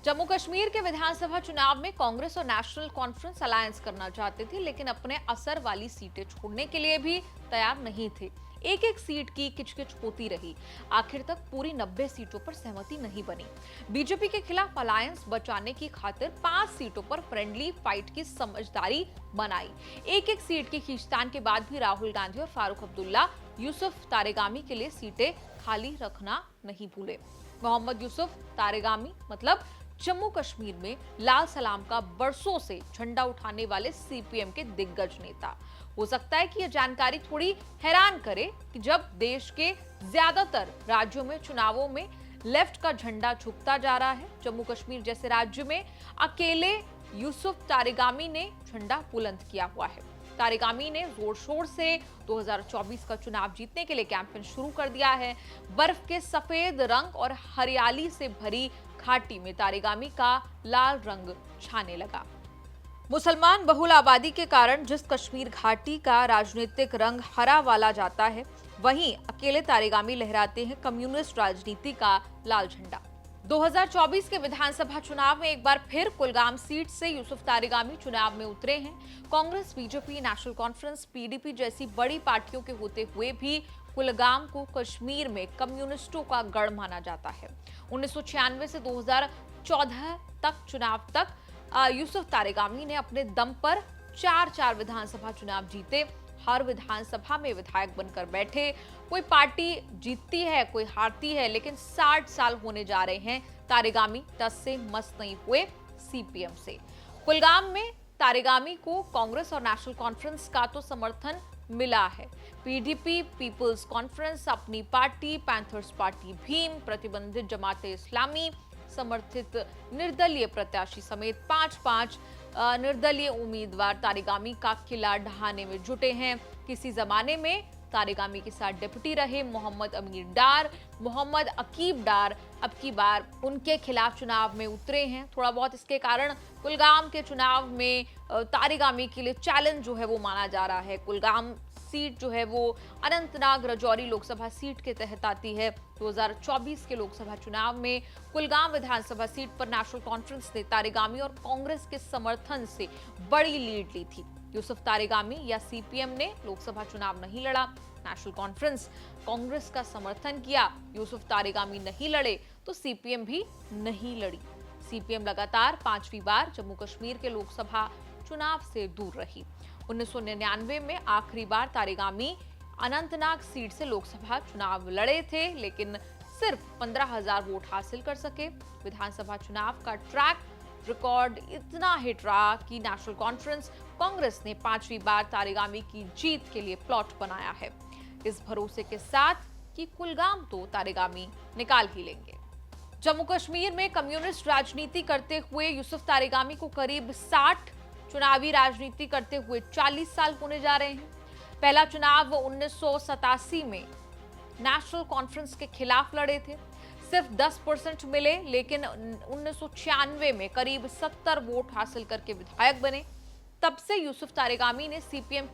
जम्मू कश्मीर के विधानसभा चुनाव में कांग्रेस और नेशनल कॉन्फ्रेंस अलायंस करना चाहते थे, लेकिन अपने असर वाली सीटें छोड़ने के लिए भी तैयार नहीं थे। एक एक सीट की किचकिच होती रही। आखिर तक पूरी 90 सीटों पर सहमति नहीं बनी। बीजेपी के खिलाफ अलायंस बचाने की खातिर 5 सीटों पर फ्रेंडली फाइट की समझदारी बनाई। एक एक सीट की खींचतान के बाद भी राहुल गांधी और फारूक अब्दुल्ला यूसुफ तारेगामी के लिए सीटें खाली रखना नहीं भूले। मोहम्मद यूसुफ तारेगामी मतलब जम्मू कश्मीर में लाल सलाम का बरसों से झंडा उठाने वाले सीपीएम के दिग्गज नेता। हो सकता है कि यह जानकारी थोड़ी हैरान करे कि जब देश के ज्यादातर राज्यों में चुनावों में लेफ्ट का झंडा झुकता जा रहा है, जम्मू कश्मीर जैसे राज्य में अकेले यूसुफ तारेगामी ने झंडा बुलंद किया हुआ है। तारेगामी ने जोर शोर से 2024 का चुनाव जीतने के लिए कैंपेन शुरू कर दिया है। बर्फ के सफेद रंग और हरियाली से भरी घाटी में तारेगामी का लाल रंग छाने लगा। मुसलमान बहुल आबादी के कारण जिस कश्मीर घाटी का राजनीतिक रंग हरा वाला जाता है, वहीं अकेले तारेगामी लहराते हैं कम्युनिस्ट राजनीति का लाल झंडा। 2024 के विधानसभा चुनाव में एक बार फिर कुलगाम सीट से यूसुफ तारेगामी चुनाव में उतरे हैं। Congress, BJP, national conference, PDP जैसी बड़ी पार्टियों के होते हुए भी कुलगाम को कश्मीर में कम्युनिस्टों का गढ़ माना जाता है। 1996 से 2014 तक चुनाव तक यूसुफ तारेगामी ने अपने दम पर 4 विधानसभा चुनाव जीते। हर विधानसभा में विधायक बनकर बैठे। कोई पार्टी जीतती है, कोई हारती है, लेकिन 60 साल होने जा रहे हैं तारेगामी टस से मस नहीं हुए सीपीएम से। कुलगाम में तारेगामी को कांग्रेस और नेशनल कॉन्फ्रेंस का तो समर्थन मिला है। पीडीपी, पीपल्स कॉन्फ्रेंस, अपनी पार्टी, पैंथर्स पार्टी भीम, प्रतिबंधित जमाते इस्लामी समर्थित निर्दलीय प्रत्याशी समेत 5 निर्दलीय उम्मीदवार तारेगामी का किला ढहाने में जुटे हैं। किसी जमाने में तारेगामी के साथ डिप्टी रहे मोहम्मद अमीर डार, मोहम्मद अकीब डार अब की बार उनके खिलाफ चुनाव में उतरे हैं। थोड़ा बहुत इसके कारण कुलगाम के चुनाव में तारेगामी के लिए चैलेंज जो है वो माना जा रहा है। कुलगाम सीट जो है वो अनंतनाग राजौरी लोकसभा सीट के तहत आती है। 2024 के लोकसभा चुनाव में कुलगाम विधानसभा सीट पर नेशनल कॉन्फ्रेंस ने तारेगामी और कांग्रेस के समर्थन से बड़ी लीड ली थी। यूसुफ तारेगामी या सीपीएम ने लोकसभा चुनाव नहीं लड़ा। नेशनल कॉन्फ्रेंस कांग्रेस का समर्थन किया। यूसुफ तारेगामी नहीं लड़े तो सीपीएम भी नहीं लड़ी। सीपीएम लगातार 5वीं बार जम्मू कश्मीर के लोकसभा चुनाव से दूर रही। 1999 में आखिरी बार तारेगामी अनंतनाग सीट से लोकसभा चुनाव लड़े थे, लेकिन सिर्फ 15,000 वोट हासिल कर सके। विधानसभा चुनाव का ट्रैक रिकॉर्ड इतना हिट रहा कि नेशनल कॉन्फ्रेंस कांग्रेस ने 5वीं बार तारेगामी की जीत के लिए प्लॉट बनाया है, इस भरोसे के साथ कि कुलगाम तो तारेगामी निकाल ही लेंगे। जम्मू कश्मीर में कम्युनिस्ट राजनीति करते हुए यूसुफ तारेगामी को करीब 60, चुनावी राजनीति करते हुए 40 साल होने जा रहे हैं। पहला चुनाव 1987 में नेशनल कॉन्फ्रेंस के खिलाफ लड़े थे, सिर्फ 10% मिले, लेकिन 1996 में करीब 70 वोट हासिल करके विधायक बने। तब से यूसुफ तारेगामी ने सीपीएम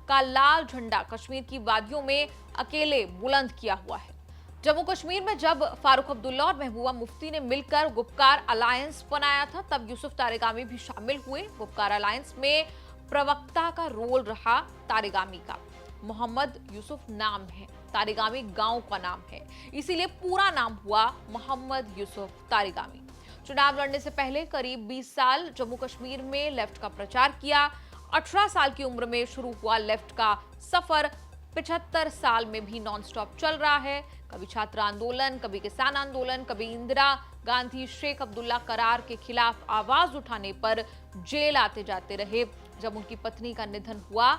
का लाल झंडा कश्मीर की वादियों में अकेले बुलंद किया हुआ है। जम्मू कश्मीर में जब फारूक अब्दुल्ला और महबूबा मुफ्ती ने मिलकर गुपकार अलायंस बनाया था, तब यूसुफ तारेगामी भी शामिल हुए। गुपकार अलायंस में प्रवक्ता का रोल रहा तारेगामी का। मोहम्मद यूसुफ नाम है, तारेगामी गांव का नाम है, इसीलिए पूरा नाम हुआ मोहम्मद यूसुफ तारेगामी। चुनाव लड़ने से पहले करीब 20 साल जम्मू कश्मीर में लेफ्ट का प्रचार किया। 18 साल की उम्र में शुरू हुआ लेफ्ट का सफर 75 साल में भी नॉन स्टॉप चल रहा है। कभी छात्र आंदोलन, कभी किसान आंदोलन, कभी इंदिरा गांधी, शेख अब्दुल्ला करार के खिलाफ आवाज उठाने पर जेल आते जाते रहे। जब उनकी पत्नी का निधन हुआ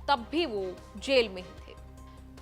तब भी वो जेल में ही थे।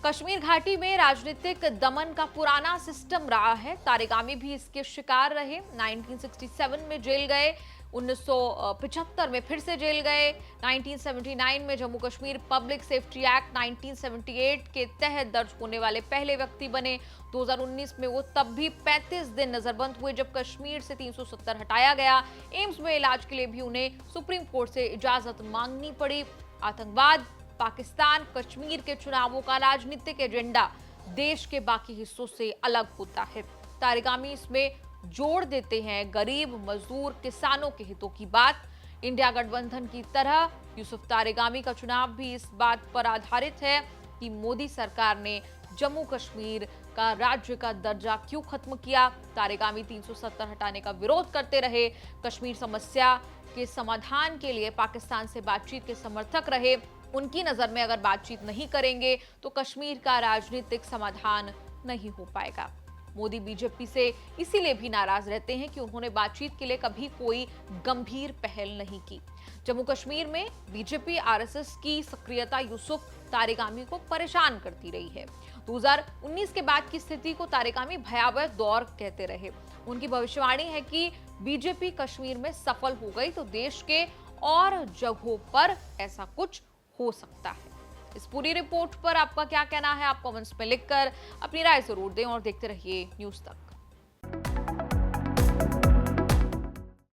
कश्मीर घाटी में राजनीतिक दमन का पुराना सिस्टम रहा है। तारेगामी भी इसके शिकार रहे। 1967 में जेल गए, 1975 में फिर से जेल गए। 1979 में Jammu Kashmir public safety act 1978 के तहत दर्ज होने वाले पहले व्यक्ति बने। 2019 में वो तब भी 35 दिन नजरबंद हुए जब कश्मीर से 370 हटाया गया। एम्स में इलाज के लिए भी उन्हें सुप्रीम कोर्ट से इजाजत मांगनी पड़ी। आतंकवाद, पाकिस्तान, कश्मीर के चुनावों का राजनीतिक एजेंडा देश के बाकी हिस्सों से अलग होता है। तारेगामी इसमें जोड़ देते हैं गरीब, मजदूर, किसानों के हितों की बात। इंडिया गठबंधन की तरह यूसुफ तारिगामी का चुनाव भी इस बात पर आधारित है कि मोदी सरकार ने जम्मू कश्मीर का राज्य का दर्जा क्यों खत्म किया। तारिगामी 370 हटाने का विरोध करते रहे, कश्मीर समस्या के समाधान के लिए पाकिस्तान से बातचीत के समर्थक रहे। उनकी नजर में अगर बातचीत नहीं करेंगे तो कश्मीर का राजनीतिक समाधान नहीं हो पाएगा। मोदी बीजेपी से इसीलिए भी नाराज रहते हैं कि उन्होंने बातचीत के लिए कभी कोई गंभीर पहल नहीं की। जम्मू कश्मीर में बीजेपी आरएसएस की सक्रियता यूसुफ तारिगामी को परेशान करती रही है। 2019 के बाद की स्थिति को तारिगामी भयावह दौर कहते रहे। उनकी भविष्यवाणी है कि बीजेपी कश्मीर में सफल हो गई तो देश के और जगहों पर ऐसा कुछ हो सकता है। इस पूरी रिपोर्ट पर आपका क्या कहना है? आप कमेंट्स में लिखकर अपनी राय जरूर दें और देखते रहिए न्यूज़ तक।